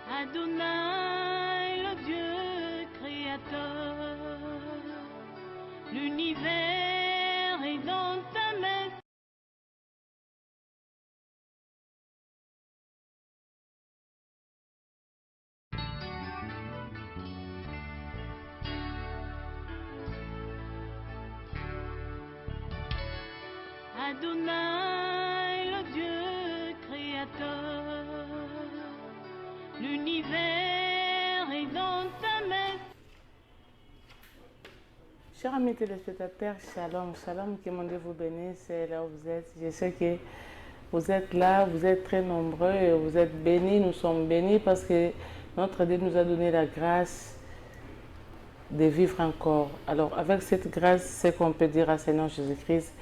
Adonai, le Dieu créateur, l'univers est dans ta main. Adonai, le Dieu créateur, l'univers est dans ta main. Chers amis téléspectateurs, shalom, shalom, que mon Dieu vous bénisse là où vous êtes. Je sais que vous êtes là, vous êtes très nombreux et vous êtes bénis, nous sommes bénis parce que notre Dieu nous a donné la grâce de vivre encore. Alors avec cette grâce, c'est qu'on peut dire à Seigneur Jésus-Christ,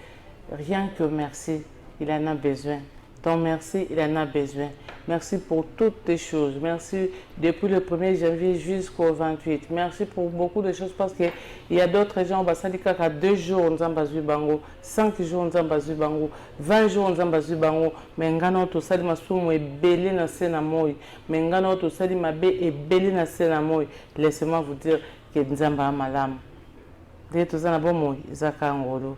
rien que merci, il en a besoin. Ton merci, il en a besoin. Merci pour toutes les choses. Merci depuis le 1er janvier jusqu'au 28. Merci pour beaucoup de choses parce qu'il y a d'autres gens, ça dit qu'à 2 jours, nous avons basu bango, 5 jours, nous avons basu bango, 20 jours, nous avons basu bango. Mais nous avons tout ça, nous avons belé dans scène à moi. Mais nous avons tout ça, nous avons belé dans scène à moi. Laissez-moi vous dire que nous avons malam. Dès tout ça, nous avons moi, Isaka Ngolo.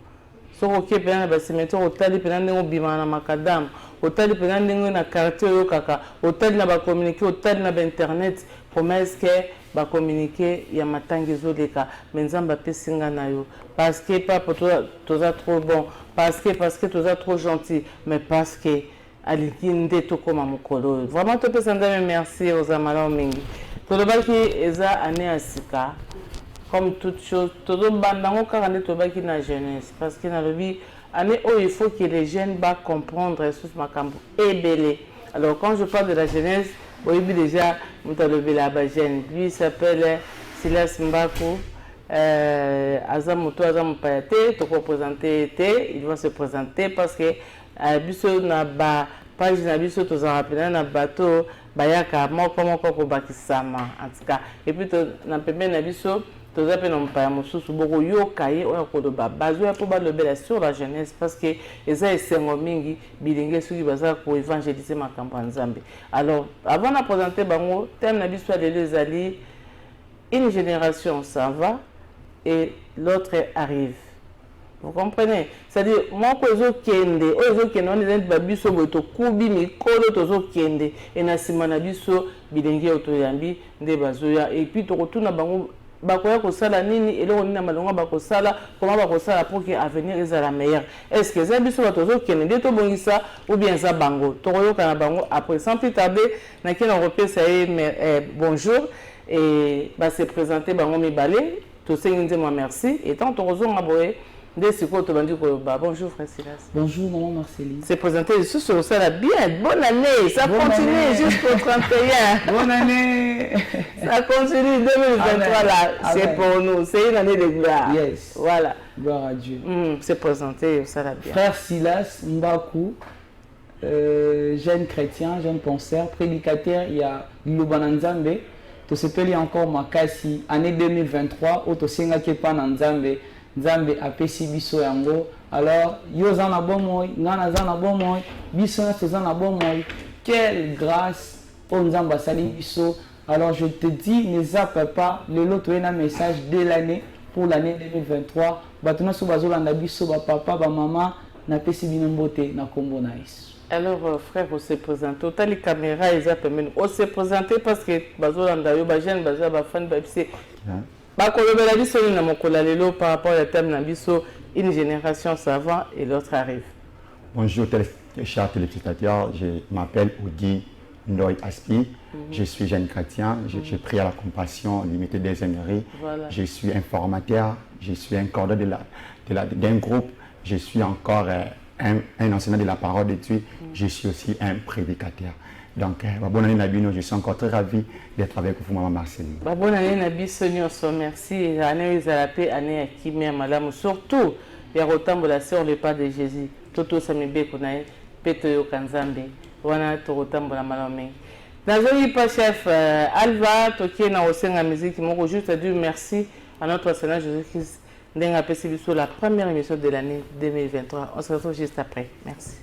So ok pena ba cimetière otali pena ndenge obima na makadam otali pena ndenge na quartier yo kaka otali na ba communiquer otali na ba internet promesse que ba communiquer ya matangi zoleka menzamba pesinga na yo parce que pas pour toi toza trop bon parce que toza trop gentil mais parce que aliki nde to koma mukolo vraiment to pesa ndame merci aux amalao mingi to lobaki eza année asika. Comme toute chose, tout le monde a la jeunesse. Parce que dans le vie, il faut que les jeunes comprennent et belé. Alors, quand je parle de la jeunesse, oui, déjà, la jeune. Lui, il s'appelle Silas Mbaku. Azamuto Azampayate, il va se présenter parce que Biso na ba page na biso tozarapena na bateau bayaka moko bakisama en tout cas. Et puis na pembe na biso tous les gens qui ont été sur la jeunesse parce que les gens sont évangéliser ma campagne. Alors, avant de présenter le thème de l'histoire de l'Ezali, une génération s'en va et l'autre arrive. Vous comprenez? C'est-à-dire, moi, je suis kende, je suis babiso boto kubi mikolo tozo kende et na simana biso bilingi otoyambi nde bazoya et puis to retourna bango bakoya kosala nini eloko nini na malonga bakosala comment bakosala pour que avenir ezala meilleur. Est-ce que ça biso batozo kende nde to bongisa ou bien ça bango tokoyoka na bango après sans plus tarder na kina repesa bonjour et va se présenter bango mibale to sengi moi merci et tant tozo ngaboye. Bonjour frère Silas. Bonjour maman Marceline. C'est présenté sur ça là bien. Bonne année. Ça bonne continue année. Jusqu'au 31. Bonne année. Ça continue 2023 là. C'est pour nous. C'est une année de gloire. Yes. Voilà. Gloire à Dieu. C'est présenté ça là bien. Frère Silas Mbaku, jeune chrétien, jeune penseur, prédicateur, il y a Lubananzambe. Tu sais encore Makasi, année 2023, où tu sais que pas Nanzambe. Nzambe apesi biso yango alors yo za na bomoy ngana za na bomoy biso na za na bomoy quelle grâce pour Nzambe sali biso alors je te dis ne zappe pas le lot un message de l'année pour l'année 2023 batuna so bazolanda biso ba papa ba maman na pesi bino mbote na kombo na Yesu. Alors frère on se présente autant les caméras ils appellent on se présenter parce que bazolanda yo ba jeune ba fan ba psi par rapport au thème Nabiso, une génération s'avant et l'autre arrive. Bonjour chers téléspectateurs, je m'appelle Oudi Ndoy Aspi, je suis jeune chrétien, je prie à la compassion limitée des émeries, voilà. Je suis informateur, je suis un coordonnateur d'un groupe, je suis encore un enseignant de la parole de Dieu, je suis aussi un prédicateur. Donc, bonne année Nabino, je suis encore très ravi d'être avec vous, Maman Marceline. Bonne année Nabino, merci. Année Izalapé, année Akimé, Madame, surtout, il y a autant de la sœur le pas de Jésus. Toto Samibé Kunae, Peto Kanzambe, Wana Torotam Balamalame. Nazali pas chef Alva, toki na osenga musique, moko juste dire merci à notre Seigneur Jésus-Christ. Ndenga pesi sur la première émission de l'année 2023. On se retrouve juste après. Merci.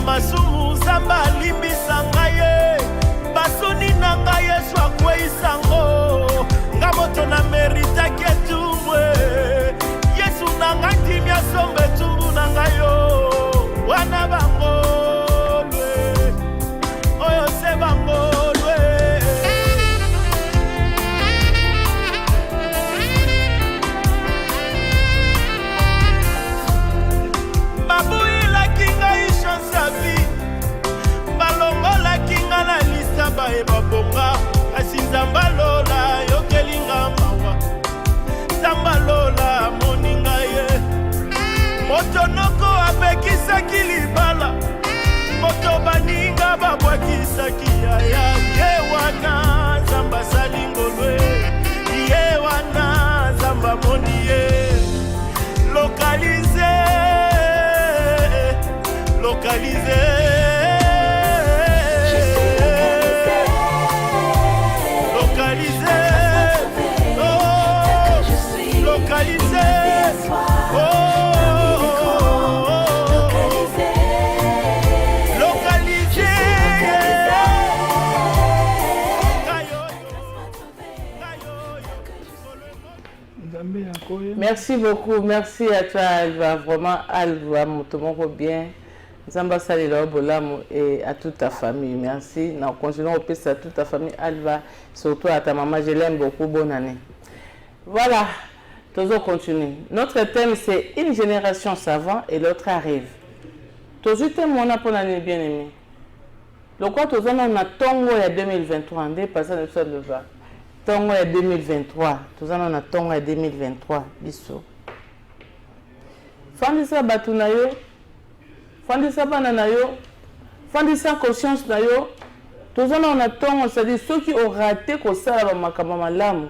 Masumu zamba limbisa ngaye basuni na ngaye swakwe isango ngamoto na merita ketumwe Yesu na ngati mya sombe tumbu na ngayo wana bangolwe oyo se bangolwe babu ila kinga isha sabi balongola kinga na lisa bae babonga asinza mbalola yokelinga mawa zambalola moninga ye motonoko apekisaki libala moto baninga babwakisaki yaya ye wana zamba salingolwe ye wana zamba moni ye localisé Merci beaucoup, merci à toi Alva, vraiment Alva, mon bien. Zamba Salila Bolamu et à toute ta famille, merci. Nous continuons au pays à toute ta famille Alva, surtout à ta maman, je l'aime beaucoup, bonne année. Voilà, toujours continue. Notre thème c'est une génération savante et l'autre arrive. Toujours thème on a pour l'année bien aimée. Le quoi toujours on a Tongo il y a 2023, on dépasse le sol de va. Tongo ya 2023, toujours on a Tongo ya 2023, biso. Fandisa batu na yo, fandisa bana na yo, fandisa conscience na yo. Toujours on a Tongo, c'est-à-dire ceux qui ont raté qu'on sait la makamama malamu,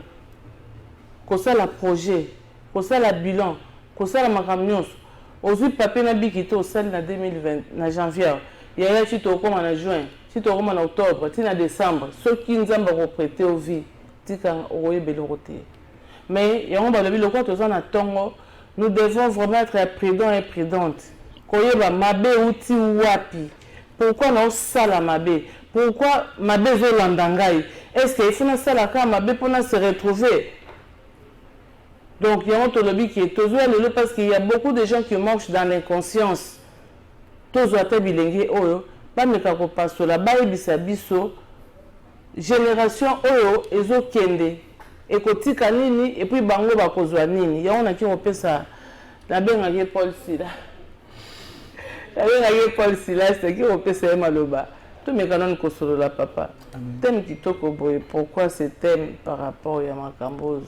qu'on sait la projet, qu'on sait la bilan, qu'on sait la makamios. Aujourd'hui papier na bikito au sel na 2020, na janvier. Il y a si tu comme en juin, si tu comme en octobre, si en décembre, ceux qui nous ont prêté au vie. Mais nous devons vraiment être prudents et prudentes. Pourquoi nous sommes mabe? Pourquoi mabe zolandangai? Est-ce qu'il faut que mabe pour se retrouver? Donc il y a un lobby qui est toujours là parce qu'il y a beaucoup de gens qui marchent dans l'inconscience. Tous ont été bilingués. Pas me passe la baïbisa biso. Génération oyo ezokende ekotika nini et puis bango bakozwa nini ya on qui on peut ça la benga Paul Sila c'est qui on peut ça maloba tout mes canons kosolo la papa thème kitoko boy pourquoi ce thème par rapport à makambo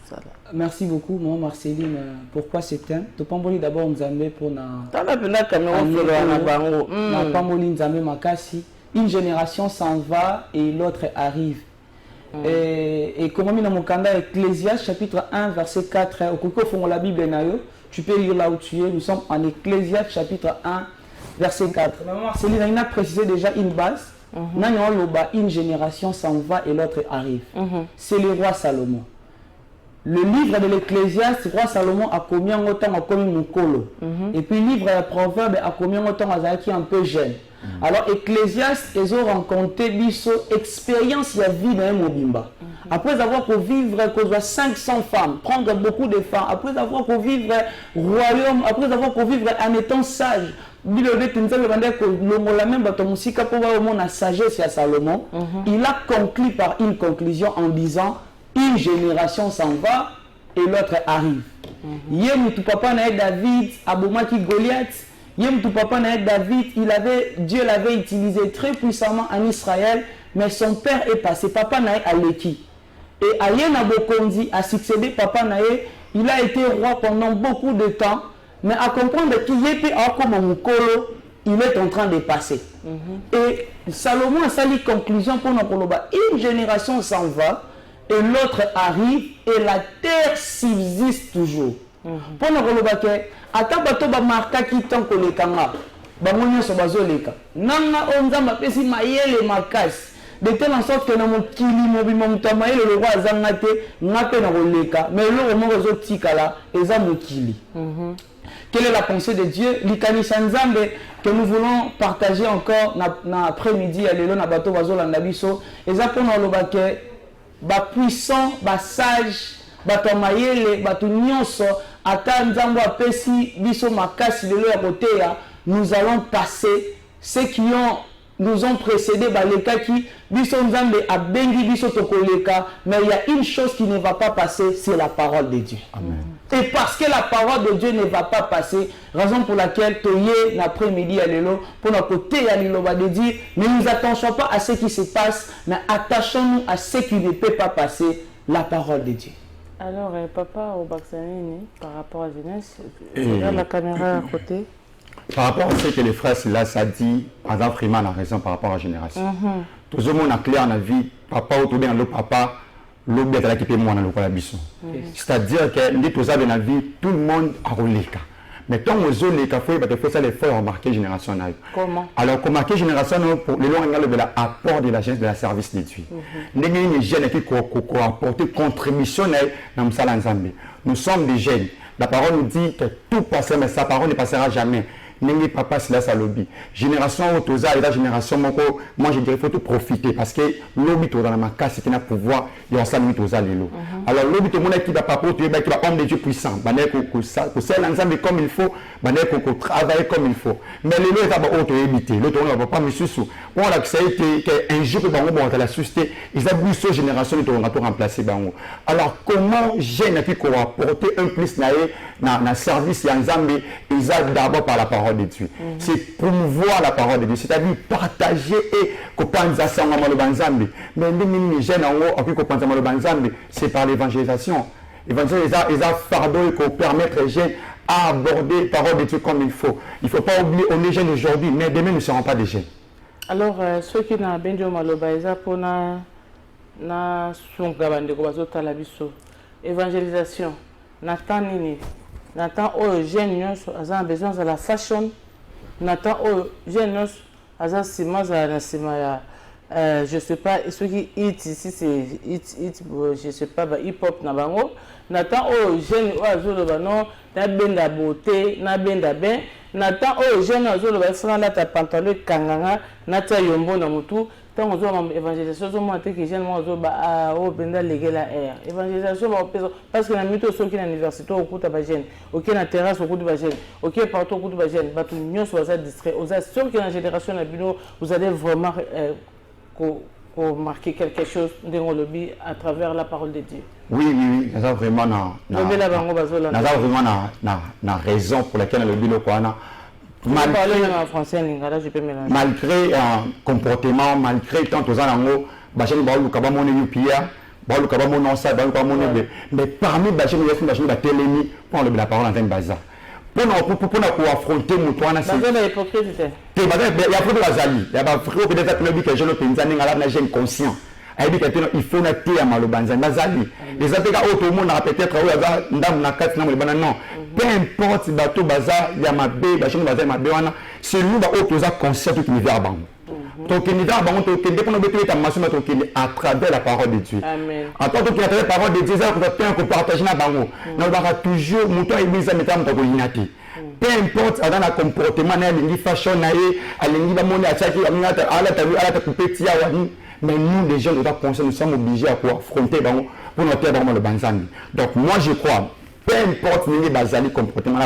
sala. Merci beaucoup moi Marceline, pourquoi ce thème to pamboli d'abord nzambe pour na tala pena kamera solo na bango na pamboli nzambe makasi. Une génération s'en va et l'autre arrive. Et comme on a mon candidat Ecclésiaste chapitre 1 verset 4, au la Bible tu peux lire là où tu es. Nous sommes en Ecclésiaste chapitre 1 verset 4. Céline a précisé déjà une base. Une génération s'en va et l'autre arrive. C'est le roi Salomon. Le livre de l'Ecclésiaste, roi Salomon a combien de temps a commis Mukolo. Et puis le livre de Proverbe a combien de temps a qui un peu jeune. Alors Ecclésiaste, ils ont rencontré biso expérience de vie dans Mobimba. Après avoir pu vivre 500 femmes, prendre beaucoup de femmes, après avoir pu vivre royaume, après avoir pu vivre en étant sage, la sagesse à Salomon, il a conclu par une conclusion en disant une génération s'en va et l'autre arrive. Papa David, Abomaki Goliath, Papa David, Dieu l'avait utilisé très puissamment en Israël, mais son père est passé, Papa Naé Aleki. Et Ayena Bokondi a succédé Papa Naé, il a été roi pendant beaucoup de temps, mais à comprendre qu'il était comme un Mukolo, il est en train de passer. Et Salomon a sali conclusion pour nous, une génération s'en va, et l'autre arrive, et la terre subsiste toujours. Pour nous, Atabato ba marka ki tanko le kanga bango nyonso bazoleka nanga onzamba pesi mayele makasi de telle sorte que na mokili mobima muta mayele le roi azanga te ngape na koleka mais le moko zotikala eza mokili. Quelle est la pensée de Dieu? Likanisa nzambe que nous voulons partager encore na après-midi à lelo na bato bazolanda biso eza pona lobake ba puissant ba sage bato mayele bato nyonso ata nzambo apesi biso makasi lelo ya koteya nous allons passer ceux qui nous ont précédés baleka qui biso nzambe abengi biso tokoleka mais il y a une chose qui ne va pas passer, c'est la parole de Dieu. Amen. Et parce que la parole de Dieu ne va pas passer, raison pour laquelle toye l'après-midi à l'élo pour notre côté à l'élo va dire ne nous attachons pas à ce qui se passe mais attachons-nous à ce qui ne peut pas passer, la parole de Dieu. Alors, papa, au Baksanini, par rapport à jeunesse, regarde la caméra à côté. Par rapport à ce que les frères là, ça dit, Adam Freeman a raison par rapport à la génération. Tout le monde a clair dans la vie, papa ou tout bien le papa, l'autre bien qui peut moi dans le collabition. C'est-à-dire que les tous dans la vie, tout le monde a roulé. Mais tant que les les cafés, il faut ça les faire remarquer génération. Comment? Alors, comment marquer génération pour les longs de l'apport de la jeunesse de la service de Dieu. Les jeunes qui ont apporté contribution dans le salon Zambé. Nous sommes des jeunes. La parole nous dit que tout passera, mais sa parole ne passera jamais. Nengi papa c'est là ça lobby. Génération autoza et la génération moi je dirais faut tout profiter parce que lobby tout dans ma casse c'est qu'il a pouvoir il y a ça lobby autoza lelo. Alors lobby tout le monde qui va papa tu es qui va homme de Dieu puissant. Bané ko ça l'ensemble comme il faut, bané ko travailler comme il faut. Mais lelo est d'abord auto éviter. L'autre on va pas monsieur sous. Pour la que ça a été un jour que bango bon la société, ils a vu cette génération de on a tout remplacer bango. Alors comment jeune qui ko apporter un plus na service ya Nzambe, ils a d'abord par la parole de Dieu. C'est promouvoir la parole de Dieu, c'est-à-dire partager et kopanza sanga malo banzambe. Mais les jeunes en haut qui kopanza malo banzambe, c'est par l'évangélisation. L'évangélisation est un fardeau qui permettre aux jeunes à aborder la parole de Dieu comme il faut. Il ne faut pas oublier, on est jeunes aujourd'hui, mais demain nous ne serons pas des jeunes. Alors, ceux qui n'ont pas de malobaïza pour na sungabande ko bazotala biso évangélisation Nathan nini Nathan aux jeunes ont besoin de la fashion. Nathan aux jeunes ont sima za na sima ya je sais pas ce qui hit ici c'est je sais pas hip hop na bango. Nathan aux jeunes azolo bano na benda beauté na benda ben. Nathan aux jeunes azolo ba franga ta pantalon kanganga na ta yombo na mutu. Tant on a évangélisation, on a dit que les gens ont la air. Évangélisation, parce que la mytho, ceux qui sont à l'université, au coup de la gêne, au qui est à la terrasse, au coup de la gêne, au qui est partout au coup de la gêne, nous sommes distraits. Ceux qui sont dans la génération, vous allez vraiment marquer quelque chose dans le lobby à travers la parole de Dieu. Oui, nous avons vraiment raison pour laquelle le lobby malgré un comportement, malgré tant aux années, mais parmi les gens qui ont télémi pour la parole en baza. Pour affronter mon toit, c'est hypocrite. Il y a des conscient. Il faut noter à Malobanza. Les attaques au monde peut-être non. Peu importe si bateau bazar, il y a ma bé, c'est nous qui avons conscient qui nous vient à travers la parole de Dieu. Amen. En tant que la parole de Dieu, on peut partager la parole. Nous avons toujours monté à l'église à mettre en peu importe dans le comportement, il fashion, mais nous, les gens, nous sommes obligés à affronter pour notre terre le Banzambi. Donc, moi, je crois, peu importe le comportement,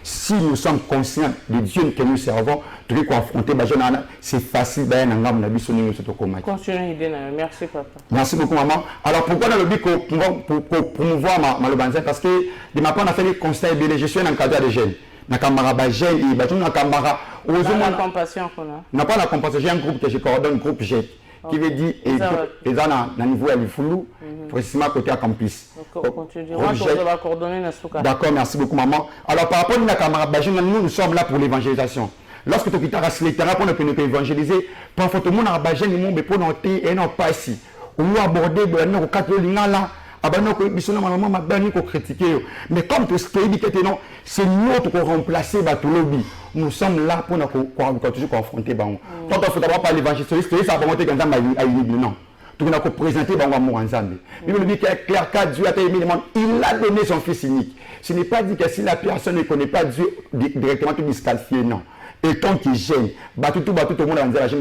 si nous sommes conscients de Dieu que nous servons, tout ce affronter, c'est facile. Merci papa. Merci beaucoup maman. Alors pourquoi dans le but pour promouvoir ma Lobanza? Parce que de ma part on a fait des constats, je suis un encadreur de jeunes. Nakambara ba jeune et ba nakambara la compassion qu'on a. N'a pas la compassion, j'ai un groupe que je coordonne, groupe G, qui veut dire et dans le niveau à l'Ifulu, précisément côté à campus. D'accord, merci beaucoup maman. Alors par rapport à Nakambara ba jeune, nous sommes là pour l'évangélisation. Lorsque tu as rassuré le terrain pour nous évangéliser, parfois tout le monde a ba jeune, nous pour noter et non pas ici. On nous aborder nous au cadre là. Mais comme tu sais, c'est nous qui remplacer tout lobby. Nous sommes là pour nous toujours confronter. Quand on ne faut pas l'évangéliste, ça va monter quand on a une non. Tout le monde a présenté l'amour ensemble. Il a donné son fils unique. Ce n'est pas dit que si la personne ne connaît pas Dieu directement, tu disqualifies, non. Et tant qu'il gêne, tout le monde a dit la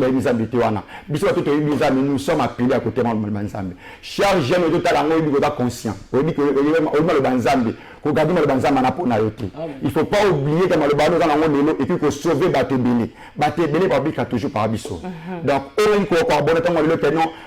nous sommes appelés à côté de Banzambe. Chaque jeune est conscient. Il ne faut pas oublier que et puis sauver Batebele. Batebele va toujours par Abisso. Donc, on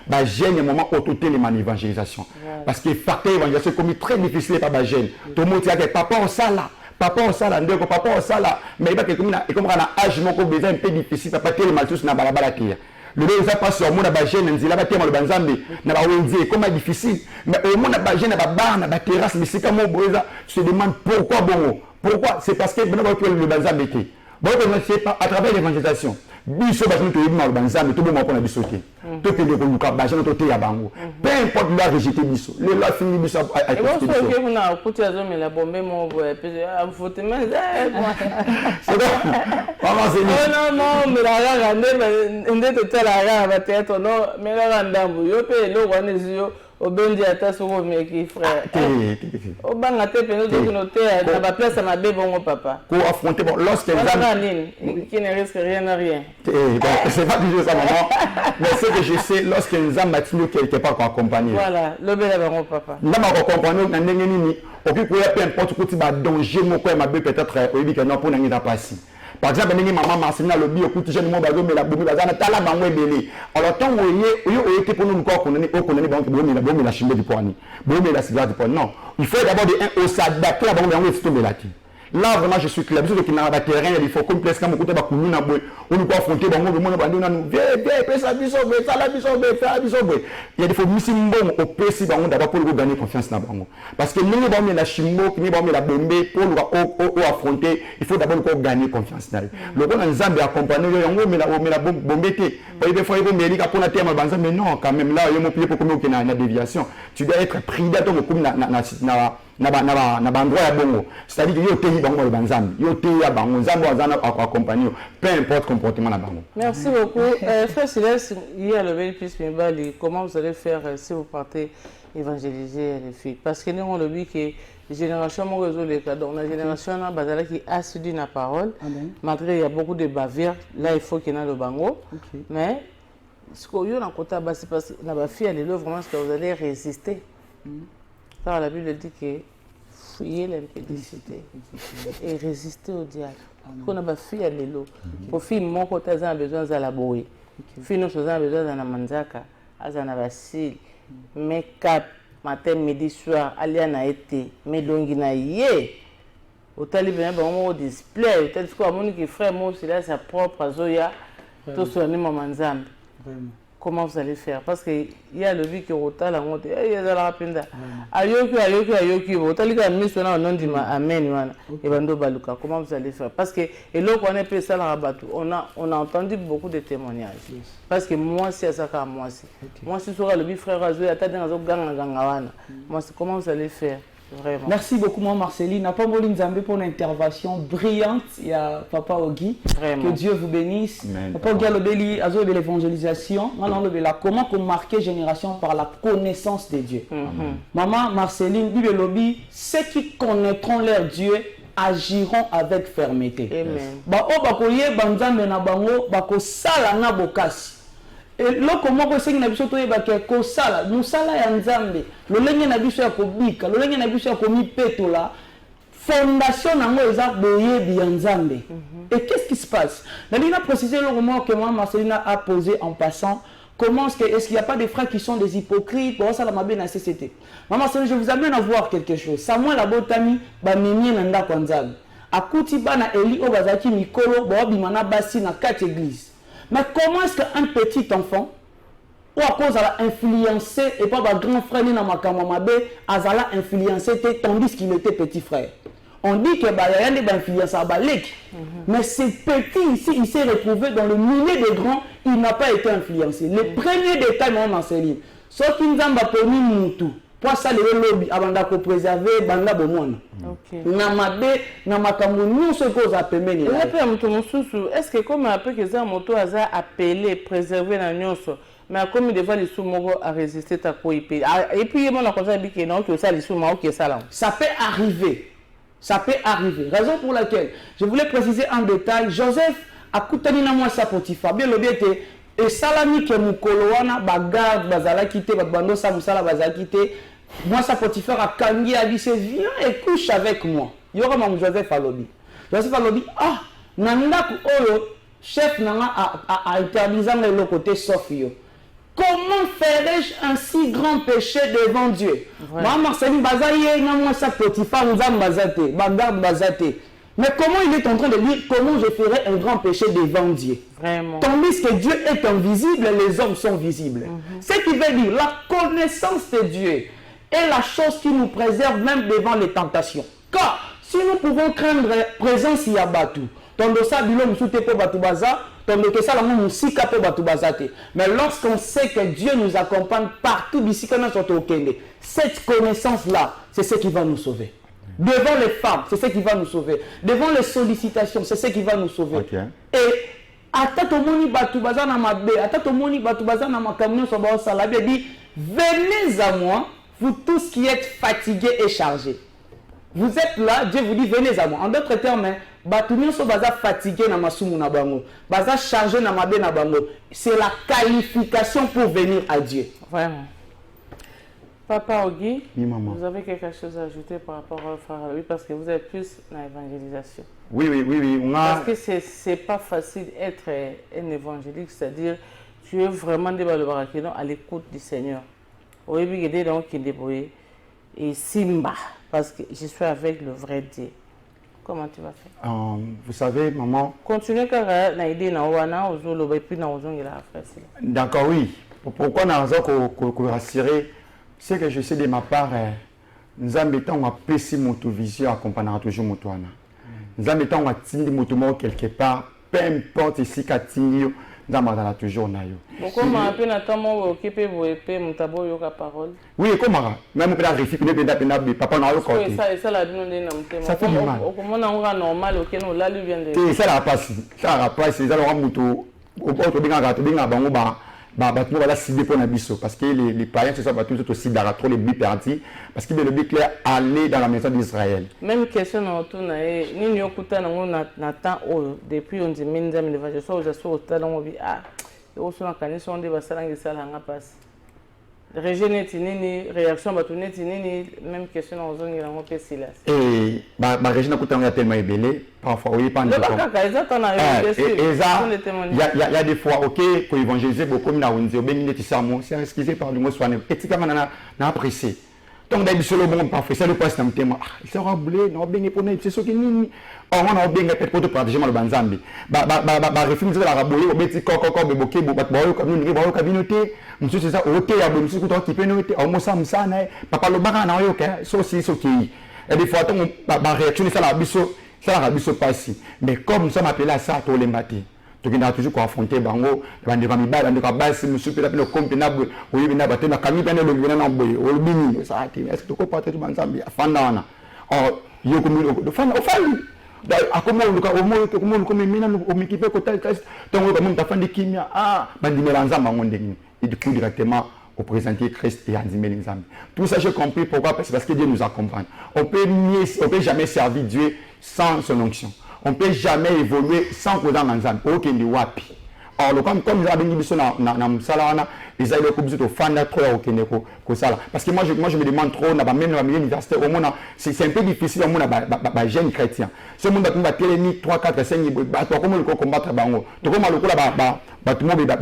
va gêner moment autoté l'évangélisation. Parce que facteur évangélisation est très difficile par gêne. Tout le monde dit que papa au sala. Papa au sala, papa au sala, mais il va comme on a âge un peu difficile, papa tellement mal tous na balabala kia. Le deux ça passe sur mon abagé, n'en zila baté mal banzambe, na ba wenzi, comment difficile. Mais au mon abagé na ba bar na ba terrasse, mais c'est comme boza, se demande pourquoi bon. Pourquoi? C'est parce que ben va le banzambe était. Bon, c'est pas à travers l'évangélisation. Biso ba nous te mal banzambe, tout le monde a bisoté. Tout que le luka ba jeno to ya bango. Peu importe la rejeter biso. Le la fini biso a et bon so que vous na kuti azo me la bombe mon boy am fote men c'est non mais la rande ndé to tela ra ba teto non mais la randambu yo pe lo wana zio obendi ata soko meki frère obanga te pe no to noter na ba place na be bongo papa ko affronter bon lorsque qui ne risque rien à rien. C'est pas toujours ça maman, mais ce que je sais lorsque nous avons Matino quelque part qu'on accompagne. Voilà, le bel avant papa. Nous avons accompagné dans n'engeni aucun peu importe quoi tu vas danger mon quoi ma peut-être au que non pour n'engi pas passer. Par exemple, maman Marcelina le bio écoute jeune mon bazo mais la boumi bazana tala bango ebele. Alors tant on était pour nous encore qu'on est bon la chimie du poignet. Boumi la cigare du poignet. Non, il faut d'abord de s'adapter à bango on est tomber là. Là vraiment je suis clair, parce que dans le terrain il faut comme presque beaucoup de bakunu na boy, on peut affronter bango le monde bando na nous. Viens, ça biso be, ça la biso be, faire biso be. Il y a des fois missing bon au PC bango d'abord pour gagner confiance na bango. Parce que nous ba la chimbo, ni ba la bombe pour affronter, il faut d'abord gagner confiance na. Le bon Nzambe accompagner yango mais la bombe té. Des fois il faut mériter pour na terme banza mais non quand même là il mo plier pour comme aucune déviation. Tu dois être prudent comme na bandroit ya bongo. C'est-à-dire que yo te bango le banzambe, yo te ya bango nzambe azana accompagner peu importe comportement na bango. Merci beaucoup. Frère Silas, il y a le bel plus Mimbali, comment vous allez faire si vous partez évangéliser les filles? Parce que nous on le dit que génération mon réseau les cas donc la génération na bazala qui assidue na parole. Malgré il y a beaucoup de bavures, là il faut qu'il y ait le bango. Mais ce que yo na kota ba c'est parce que na ba fille elle est vraiment ce que vous allez résister. Car la Bible dit que fuyez l'impédicité et résister au diable. Quand on a fui à l'élo, pour fille mon côté a besoin de la boue, fille nous a besoin de la manzaka, à la vasile, mais cap matin midi soir, aller na été, mais donc na yé. Au talibé bon au display, au tel quoi mon qui frère moi c'est là sa propre zoya, tout sur ni manzambe. Comment vous allez faire? Parce qu'il y a le vie qui rota la monte, il y a la rapide. Ayoki, vous allez faire mis sur nom du Amen, et Bando Baluka. Comment vous allez faire? Parce que, et là, on est peu ça la rabattu. On a entendu beaucoup de témoignages. Parce que moi, c'est ça qu'à moi, c'est. Moi, si ce sera le frère Azou, il y a des gens moi, c'est comment vous allez faire? Vraiment. Merci beaucoup, moi, Marceline. N'a pas voulu Nzambe pour une intervention brillante. Il y a Papa Ogi. Vraiment. Que Dieu vous bénisse. Papa Ogi a le l'évangélisation. Comment marquer génération par la connaissance de Dieu. Maman Marceline, Bible lobby, ceux qui connaîtront leur Dieu agiront avec fermeté. Amen. Ba o ba ko ye banzambe na bango ba ko sala na bokasi. Et là, comment vous savez que nous avons fait ça? Nous sommes là, nous sommes là. Nous sommes là, nous sommes là. fondation nango eza boyebi ya Nzambe. Et qu'est-ce qui se passe? Nalina a précisé le moment que Maman Marcelina a posé en passant. Comment est-ce qu'il n'y a pas des frères qui sont des hypocrites? Pour ça, la m'a bien CCT. Maman Marcelina, je vous amène à voir quelque chose. Samuel Abotami, Bamimi Nanda Kwanzam. Akuti Bana Eli Obazaki Mikolo, Bobimana Bassi na 4 églises. Mais comment est-ce qu'un petit enfant, ou à cause de la influencé, et pas un grand frère Nina Makamamabe, Azala influencé, tandis qu'il était petit frère? On dit que y a des influences à Balek. Mais ce petit ici, il s'est retrouvé dans le milieu des grands, il n'a pas été influencé. Le premier détail, mon enseignement, ce qui nous a permis Moutou, pour ça, le lobby, avant de préserver, Banda Bomon. Namade, Namakamu, nous ce qu'on a permis. Est-ce que comme un peu que ça, moto a appelé, préserver la nyonso, mais comme il devait les sous-mogo à résister à quoi il paye. Et puis, il y a un conseil qui est non, que ça, les sous-mogo qui est ça là. Ça peut arriver. Ça peut arriver. Raison pour laquelle je voulais préciser en détail. Joseph a coutani na moi sa Potiphar. Bien le bien et salami ke mukolowana bagarde bazala quitté bando sa musala bazala quitté. Moi sa Potiphar a kangi a dit viens et couche avec moi. Yora mon Joseph Alobi. Joseph Alobi ah nanda ko oyo chef nanga a interdisant le côté sauf yo. Comment ferais-je un si grand péché devant Dieu? Moi, Marceline Bazaye, moi, ça petit femme, Bazate, Bagarde Bazate. Mais comment il est en train de dire comment je ferai un grand péché devant Dieu? Vraiment. Tandis que Dieu est invisible, les hommes sont visibles. Ce qui veut dire la connaissance de Dieu est la chose qui nous préserve même devant les tentations. Car si nous pouvons craindre présence, il y a Batou. Mais lorsqu'on sait que Dieu nous accompagne partout d'ici qu'on a sorti au Kende, cette connaissance-là, c'est ce qui va nous sauver. Devant les femmes, c'est ce qui va nous sauver. Devant les sollicitations, c'est ce qui va nous sauver. Okay. Et venez à moi, vous tous qui êtes fatigués et chargés. Vous êtes là, Dieu vous dit venez à moi. En d'autres termes, fatigué na masumu na bango, baza chargé na mabe na bango. C'est la qualification pour venir à Dieu. Vraiment. Papa Ogi, oui, maman. Vous avez quelque chose à ajouter par rapport à frère Alobi parce que vous êtes plus dans l'évangélisation. Oui. Parce que c'est pas facile d'être un évangélique, c'est-à-dire tu es vraiment à l'écoute du Seigneur. Oui, et Simba, parce que je suis avec le vrai Dieu. Comment tu vas faire? Vous savez, maman. Continuez car na idée na wana ozolo et puis na ozongi la frère. D'accord, oui. Pourquoi on a raison qu'on rassurer, c'est que je sais de ma part, nous avons un PC motovision accompagnera toujours motoana. Nous avons un tindi motomo quelque part, peu importe ici qu'à tinio, nous avons toujours nayo. Pourquoi m'a appelé na tamo occupé vous épée mutabo yoka parole? Oui, comment? Même pour la réflexion de papa n'a pas côté. Ça la donne des noms. Ça fait du mal. Comment on a normal auquel on l'a lui vient de. Et ça la passe. Ça la passe, ça la moto au autre bien gâteau bien bango ba la cible pour nabiso parce que les païens se sont battus aussi dans trop les buts perdus parce que le but clair aller dans la maison d'Israël. Même question na otuna ni nyokuta na temps depuis on dit minza mi levaje so za so tala ngobi o so na kanisa onde basalangi sala nga passe. Regeneti nini réaction batuneti nini même question na ozongi na ngope silas. Et ba régena kutanga tellement ébélé parfois oui pas il y a des fois OK pour évangéliser beaucoup na onzi obengi neti samo c'est excusé par le mot soine etika na apprécier. Donc d'ailleurs sur le bon parfois ça le passe dans le thème il sera blé non bengi pour c'est ce qui nini on a bengi peut-être pour protéger mal banzambi ba refuse de la raboyer obeti kokoko beboke bo comme nous ba communauté monsieur c'est ça OK ya bo monsieur ko qui peut nous au mo sam sana papa lo baka na yo ke so si so qui et des fois on ba réaction ça la biso passe mais comme nous sommes appelés à ça to lembati to kina toujours ko affronter bango bande ba mibala ndika basi monsieur pe la pino kompena bo oyebi na batena kami pene lo bina na boye o bini ça ati est-ce que to ko partager banzambi afanda wana oh yo ko mi do fana o fali da akomo luka o moyo ko mo ko mina o mikipe ko tal test donc ko mo tafandi kimia bandimela nzamba ngondeni et du coup directement au présenter Christ et Andimé Nzambi. Tout ça j'ai compris pourquoi c'est parce que Dieu nous accompagne. On peut jamais servir Dieu sans son onction. On peut jamais évoluer sans que dans Nzambi. Aucun de wapi. or comme j'ai bengi biso na musala wana les aïeux ko biso to fanda trop ya okene ko sala parce que moi je me demande trop na ba même na université au moins c'est un peu difficile au moins ba jeunes chrétiens ce monde ba télé ni 3 4 5 ba to comme le combattre bango to comme le ko ba tout monde ba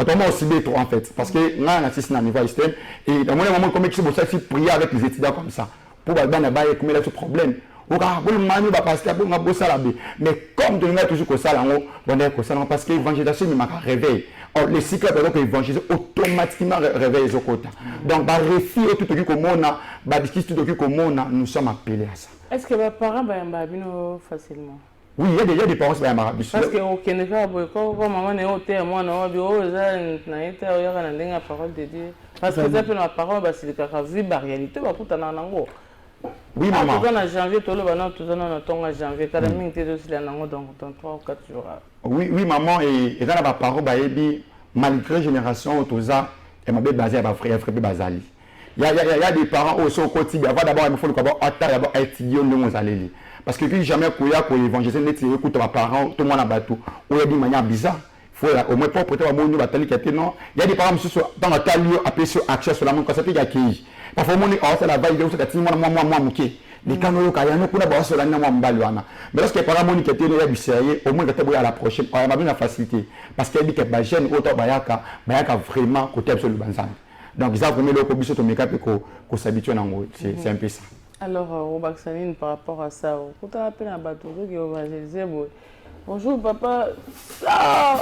to moi aussi trop en fait parce que là na six na niveau système et dans moment comme tu ça si prier avec les étudiants comme ça pour ba na ba comme là ce problème mais comme tu as toujours que ça, parce que l'évangélisation ne m'a pas réveillé. Or, les cycles de l'évangélisation automatiquement réveillent les autres. Donc, tout ce que nous sommes appelés à ça. Est-ce que les parents vont facilement? Oui, il y a des parents qui vont facilement. Parce que au Kenya, quand maman est au terme, moi, on a été la parole de Dieu. Parce que la parole, c'est la réalité. Oui, maman. Oui, maman, et dans la parole, malgré la génération, elle m'a basé à ma frère, Bazali. Il y a des parents aussi au quotidien. Avant d'abord, il faut d'abord étudier nous allez. Parce que jamais pour évangéliser, les parents, tout le monde a battu. Ou il y a des manières bizarres. Il faut au moins pas prêter à mon nom, non. Il y a des parents qui sont dans la taille, appelés sur accès sur la main, quand ça peut y accueillir. Parfois, on est la vague, les canaux, mais lorsque les parents étaient du sérieux, au moins à la prochaine, on a la facilité. Parce qu'elle dit que les jeunes, autant vraiment côté absolu. Donc, ils ont vraiment le cobiso de make-up et qu'on s'habitue à c'est un peu ça. Alors, Robaxanine, par rapport à ça, quand on appelle un bateau qui est évangélisé, bonjour papa, ça.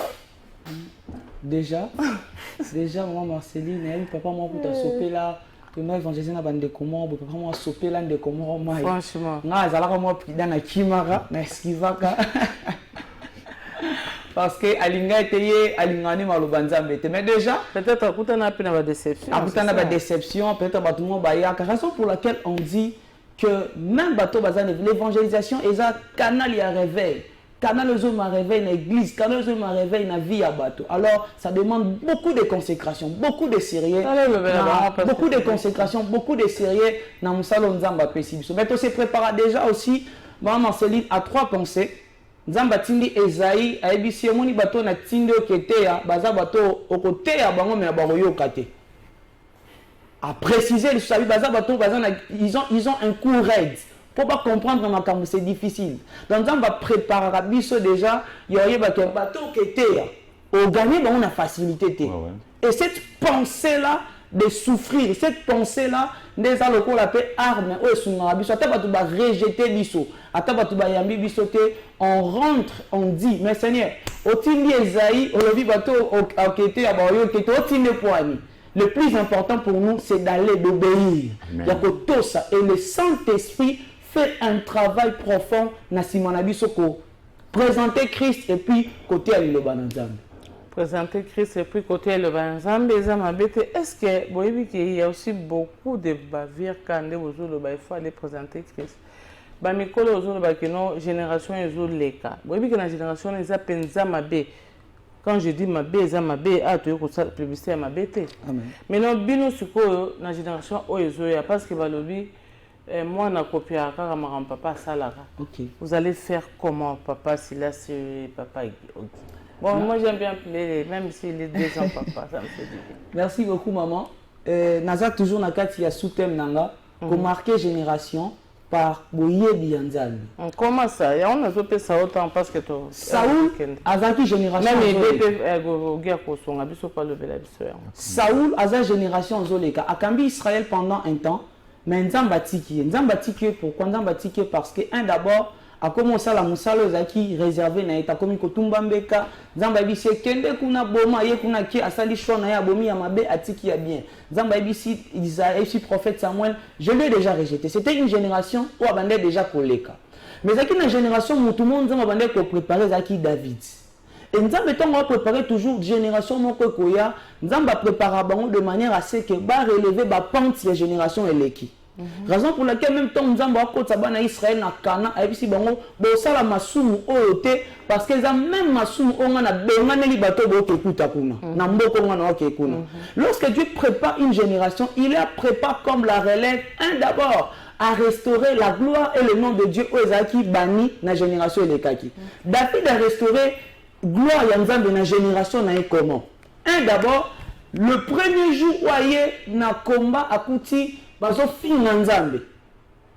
Déjà, moi, Marceline, elle, papa, moi, pour t'assoper là. Que moi évangéliser na bande comment papa moi soper là de comment moi franchement na zalaka moi pida na kimara na skivaka parce que alinga eteye alingani malobanza mbete mais déjà peut-être kutana pe na déception kutana ba déception peut-être ba tout monde ba ya raison pour laquelle on dit que même bateau bazane l'évangélisation est un canal ya réveil. Canal aux hommes à réveil dans l'église, canal aux hommes à réveil dans la vie à bateau. Alors, ça demande beaucoup de consécration, beaucoup de sérieux. Beaucoup de consécration, beaucoup de sérieux dans le salon Nzamba Pesibiso. Mais on se prépare déjà aussi, Maman Céline a 3 pensées. Nzamba Tindi Esaïe, a ébissi moni bateau na Tindi Oketea, baza bateau au côté à Bango, mais à Baroyo Kate. À préciser, ils ont un coup raide. Pour pas comprendre comment c'est difficile. Donc on va préparer à biso déjà, il y a un bateau qui était au gagné, on a facilité. Et cette pensée là de souffrir, cette pensée là, des alocaux l'appelle arme, rejeter biso, on rentre, on dit, mais Seigneur, au-tindi Esaïe, au levi bateau qui était à Baroyo, qui était au-tindi poignet. Le plus important pour nous, c'est d'aller d'obéir. Il y a que tout ça. Et le Saint-Esprit fait un travail profond na Simanabi Soko. Présenter Christ et puis côté le Bananzambe. Présenter Christ et puis côté le Bananzambe. Est-ce que vous voyez qu'il y a aussi beaucoup de bavires quand il faut aller présenter Christ? Bamikolo aujourd'hui que nos générations ont les cas. Vous voyez que la génération les appelle Zamabe. Quand je dis ma bé, ma bé, tu as une publicité à ma bété. Mais non, bino suko la génération oezoya parce que balobi moi na copié à mon papa Salara. Vous allez faire comment papa si là c'est papa bon moi j'aime bien appeler même s'il est 2 ans papa ça me fait du bien. Merci beaucoup maman. Naza toujours na kati ya sous-thème nanga pour marquer génération par Boyebi Yanzali. Comment ça? On a fait ça autant parce que Saoul, Azaki génération. Même Saoul, Azaki génération Zoleka. A cambi Israël pendant un temps, mais Nzambatiki. Nzambatiki pourquoi Nzambatiki? Parce que un d'abord a commencé à la Moussalo Zaki réservé na eta comme Kotumbambeka. Nzambabisi kende kuna boma ye kuna ki asali shona ya bomi ya mabe atiki ya bien. Nzambabisi Isaïe prophète Samuel, je l'ai déjà rejeté. C'était une génération où abandait déjà Koleka. Mais c'est une génération où tout le monde abandait pour préparer Zaki David. Et nous avons préparé toujours génération moko koya, nous avons préparé de manière à ce que ba relever ba pente les générations eleki. Raison pour laquelle même temps nous avons côté na Israël na Kana et puis bango bo sala masumu oyote parce que ça même masumu on a bengana li bato bo kekuta kuna na mboko ngana wa kekuna. Lorsque Dieu prépare une génération, il la prépare comme la relève un d'abord à restaurer la gloire et le nom de Dieu aux Zaki bani na génération elekaki. David a restauré gloire ya Nzambe na génération na comment. Un d'abord, le premier jour où aye na combat akuti bazo finga Nzambe.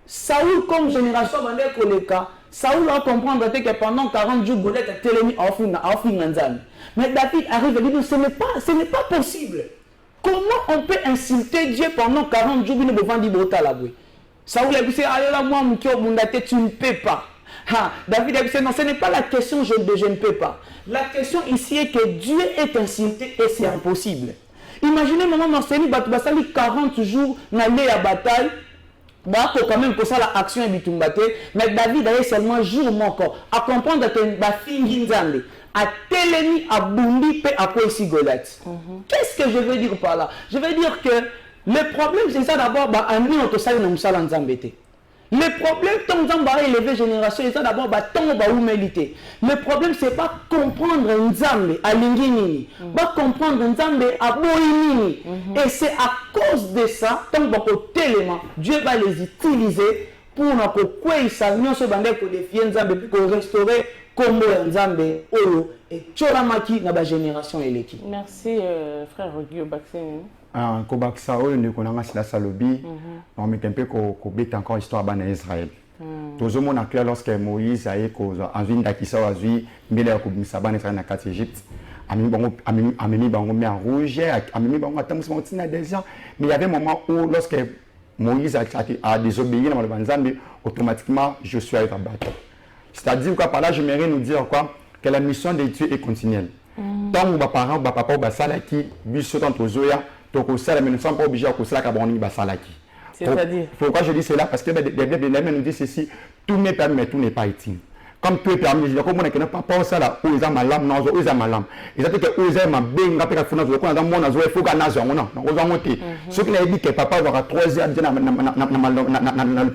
Saoul comme génération bande koleka, Saoul va comprendre que pendant 40 jours Goliath a télémi à finga Nzambe. Mais David arrive et dit ce n'est pas possible. Comment on peut insulter Dieu pendant 40 jours, il ne peut pas dire Saoul a dit, allez là, moi, tu ne peux pas. David a dit, non, ce n'est pas la question de je ne peux pas. La question ici est que Dieu est insulté et c'est impossible. Imaginez, maman, Marceli, Batubasali, 40 jours, n'allait à bataille, quand même pour ça l'action est bitumbate, mais David a seulement jour encore à comprendre que la fille Nzambe a télémi à Bundi pe à quoi ici Goliath. Qu'est-ce que je veux dire par là? Je veux dire que le problème c'est ça d'abord, le problème, tant que vous élever génération, c'est d'abord tant que vous humilité. Le problème, c'est pas comprendre Nzambe à Lingini, pas comprendre Nzambe à Boinini. Et c'est à cause de ça, tant que vous télément, Dieu va les utiliser pour nous quoi ça nous se bander pour défier Nzambe pour restaurer comme Nzambe Olo et Choramaki na ba génération eleki. Merci frère Guillaume Baxen. Kobaksa oyo ndeko nanga sila salobi on met un peu ko beta encore histoire bana Israël. Tozomona clair lorsque Moïse a kozwa envie ndakisa wazwi mbele ya kubimisa bana Israël na kati Égypte. Amemi bango mer rouge, amemi bango atamusi bango tina désert, mais il y avait un moment où lorsque Moïse a désobéi dans le Nzambe, automatiquement Josué est abattu. C'est-à-dire quoi par là j'aimerais nous dire quoi que la mission de Dieu est continuelle. Tant que parents, papa, basalaki, biso tant ozoya mais nous ne sommes pas obligés de faire ça. C'est-à-dire pourquoi je dis cela? Parce que les Bibles nous disent ceci, tout n'est permis, mais tout n'est pas utile. Comme tout est permis, je dis comment on ne pas penser ça là, où ils ont ma lame, non, où ils ont ma lame. Ils ont dit que où ils ont ma bing, après la fenêtre, quand on a mon azou, il faut qu'on a non, non, on va monter. Ceux qui ont dit que papa aura 3 heures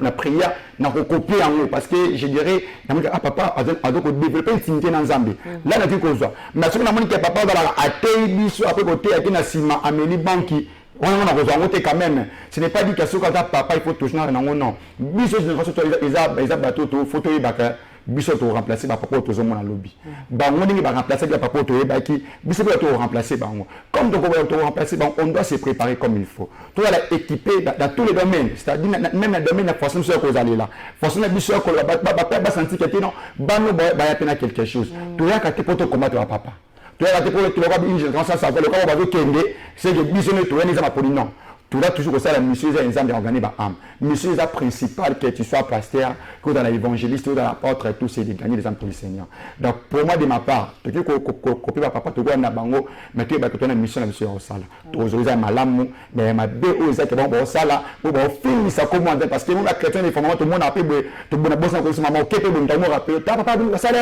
na prière, na copier en haut, parce que je dirais, ah papa a donc développé une intimité dans Zambie. Là, on a dit quoi? Mais ceux qui ont dit que papa va attaquer biso après côté, à qui na sima, Amélie Banki. On a besoin quand même. Ce n'est pas dit que ce quand papa il faut toucher non non. Biso génération ils a bateau photo et baka biso to remplacer ba papa to zomo na lobby. Ba ngoni ba remplacer ba papa to ba ki biso to remplacer ba ngo. Comme donc on doit remplacer ba on doit se préparer comme il faut. Tout est équipé dans tous les domaines, c'est-à-dire même dans le domaine de la force sur cause aller là. Force na biso ko ba sentir que non ba no ba ya pena quelque chose. Tout ya ka te poto combattre papa. Tu as raté pour le tour une génération, ça fait le corps va kende, c'est que bisonné toi les ama pour non. Tu dois toujours ça la mission des ensemble organiser ba âme. Mission est principale que tu sois pasteur, que dans l'évangéliste ou dans l'apôtre et tout c'est de gagner les âmes pour le Seigneur. Donc pour moi de ma part, peut-être que copier papa to na bango, mais tu vas que ton mission la mission au sala. Tu aux malamu, mais ma be aux que bon sala, pour finir ça comment parce que nous la chrétien les formations tout le monde a payé tout bon bossa comme maman OK pour nous rappeler ta papa nous ça là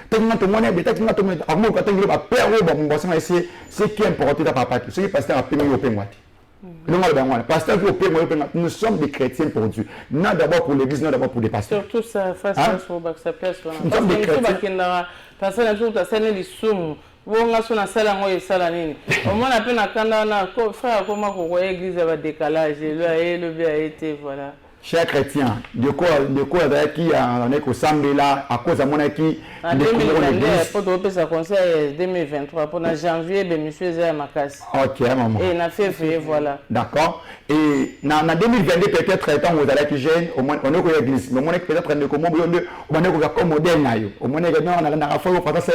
tellement tout le monde est tellement tout le monde amour quand il va père bon bossa essayer c'est qui important ta papa ce qui pasteur a payé au paiement. Nous sommes des chrétiens pour Dieu. Non d'abord pour l'église, non d'abord pour les pasteurs. Surtout ça, face à sa place. Nous sommes des chrétiens. Chers chrétiens, de quoi qui en est qu'au samedi là, à cause de mon acquis, en 2022, pour le conseil 2023, pour janvier, monsieur Zé Makas. Ok, maman. Et on a fait, voilà. D'accord. Et en 2022, peut-être, étant vous allez être jeune, au moins, on est qu'au église, mais on est peut-être comment on est comme modèle, au moins, on a la foi, on fait ça,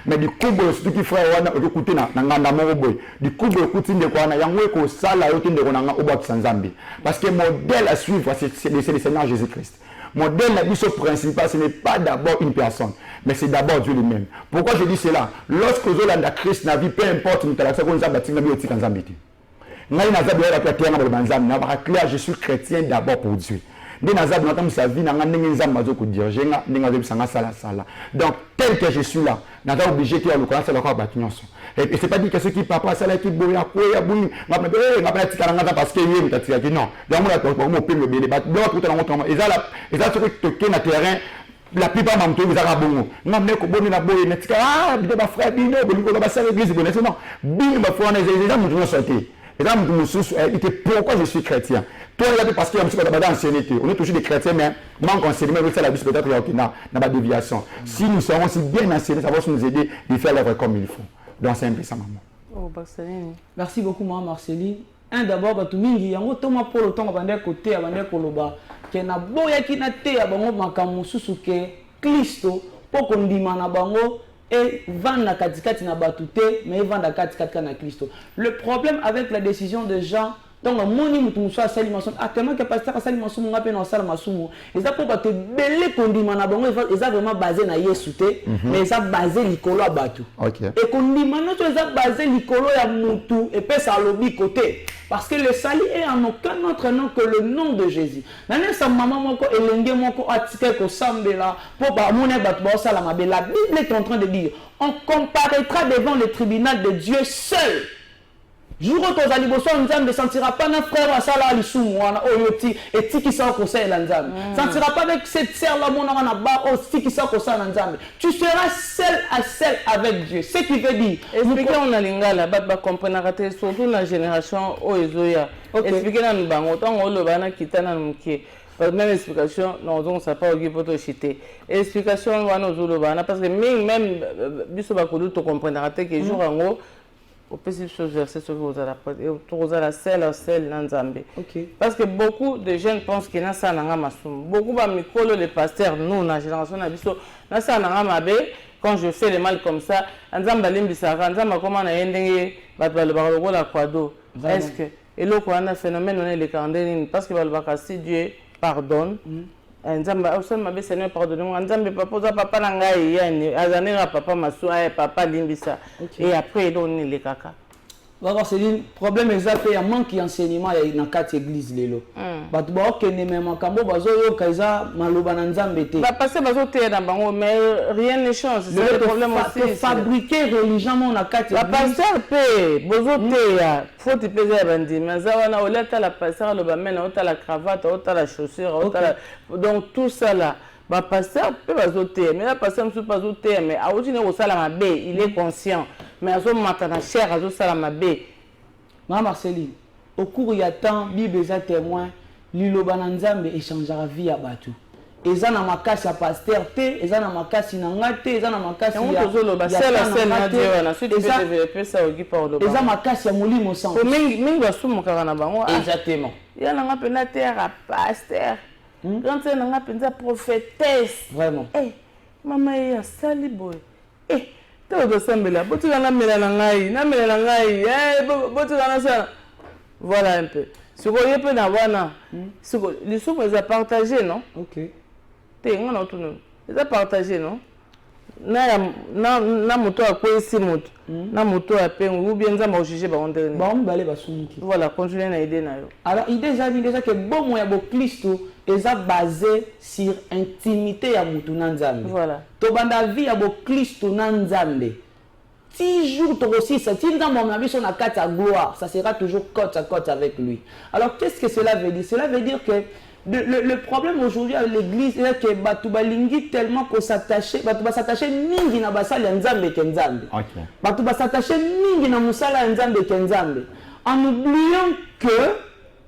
mais du coup, ce qui ferait, on a écouté, du coup, écoutez, de quoi on a yangoué qu'au sala, au tin de Ronanga, au bas de Zambie. Parce que modèle à suivre, c'est le Seigneur Jésus-Christ. Modèle, la mission principale, ce n'est pas d'abord une personne, mais c'est d'abord Dieu lui-même. Pourquoi je dis cela? Lorsque vous avez la Christ, la vie, peu importe, nous avons bâti la vie au Zambie. Je suis chrétien d'abord pour Dieu. Donc, tel que je suis là, je suis obligé de le connaître. Et ce n'est pas dit que ceux qui papa, c'est là qui boit, parce que non. Terrain. La plupart d'entre eux, ils ont bon. Non, mais comme on a beau, il y a des frères, il y a des églises, non. Bien, ma foi, on a des gens qui ont sauté. Et là, pourquoi je suis chrétien? Toi, parce qu'il y a un petit peu d'ancienneté. On est toujours des chrétiens, mais manque enseignement, ça la vie peut-être qu'il y a une déviation. Si nous serons aussi bien enseignés, ça va nous aider à faire l'œuvre comme il faut. Donc c'est un peu ça, maman. Oh, Marceline. Merci beaucoup, maman Marceline. Un d'abord, bah, tout le monde, il y a un autre pour le temps, on va côté, on va koloba, qu'il y a boya qui n'a té, à bango, makamu susuke, Christo, pour qu'on dit mana bango, et vendre katikati na batute, mais vendre katikati na Christo. Le problème avec la décision de Jean, donc le moni mutu muso asali masomo, actuellement que pasteur asali masomo ngape na asali masomo, et ça pour pas te belé qu'on dit mana bango, et ça vraiment basé na Yesu té, mais ça basé likolo abatu. OK. Et qu'on dit mana to ça basé likolo ya mutu et puis ça lobi côté. Parce que le salut est en aucun autre nom que le nom de Jésus. Nane sa maman moko elenge moko atike ko sambela pour ba mone bat ba sala mabe. La Bible est en train de dire on comparaîtra devant le tribunal de Dieu seul. Jour où tu as liboso nzambe ne sentira pas notre frère à sala lisumu wana oyoti et tiki sa ko sala nzambe. Sentira pas avec cette sœur là mon na ba o tiki sa ko sala nzambe. Tu seras seul à seul avec Dieu. Ce qui veut dire expliquer on a lingala ba comprendre surtout la génération oezoya. Expliquer na bango tango lo bana kitana mkie. Même explication, non, on ne sait pas où pour te chiter. Explication, on va parce que même, biso bakulu to comprendre que jour en haut, au possible chose verset sur vous à la selle nanzambe. Parce que beaucoup de jeunes pensent que na ça nanga masum. Beaucoup ba mikolo les pasteurs nous la génération na biso na ça nanga mabe quand je fais le mal comme ça, nzamba limbisaka nzamba comment na yendenge ba le baroko la kwado. Est-ce que et le quoi un phénomène on est les candines parce que ba si Dieu pardonne. Nzamba osema mabe Seigneur pardonne-moi. Nzambe papa papa na ngai yani azanera papa masu papa limbisa. Et après il donne les caca. D'accord, c'est le problème exact, il y a manque d'enseignement dans quatre églises lelo. Batu ba okene me makambo bazo yo kaisa maloba na nzambe te. Ba passer bazo te na bango mais rien ne change. C'est le problème aussi. Fabriquer religieusement na quatre églises. La pasteur pe bozo te ya faut te peser bandi mais ça wana oleta la pasteur lo ba mena ota la cravate ota la chaussure ota la... donc tout ça là ba pasteur pe bazo te mais la pasteur ne pas bazo te mais a aussi ne osala mabe il est conscient. Mais azo matana cher azo sala mabe. Maman Marceline, au cours il y a temps Bible est témoin, liloba na nzambe échangera vie à batu. Eza na makasi ya pasteur te, eza na makasi na ngate, eza na makasi ya tozoloba sel na Dieu wana suite peut développer ça au gipa oloba. Eza makasi ya molimo sans. Ko mingi basumu kaka na bango. Exactement. Ya na ngapena terre à pasteur. Quand c'est na ngapena prophétesse. Vraiment. Eh, maman ya sali boy. Eh voilà un peu. Ce qu'on y peut avoir, les sous ils ont partagé, non? Ok. Ils ont partagé, non? Na moto a quoi ici moto? Na moto a peine ou bien ça m'a jugé par dernier. Voilà, continuez à aider na yo. Alors il déjà que bon moyen bo Christo est basé sur intimité ya mutu na nzambe. Voilà. To banda vie ya bo Christo na nzambe. Si jour to aussi ça si dans mon avis son a quatre gloire, ça sera toujours côte à côte avec lui. Alors qu'est-ce que cela veut dire? Cela veut dire que le problème aujourd'hui à l'église est que batuba lingi tellement qu'on s'attache, batuba s'attacher mingi na basala nzambe ke nzambe. Batuba s'attacher mingi na musala nzambe ke nzambe. En oubliant que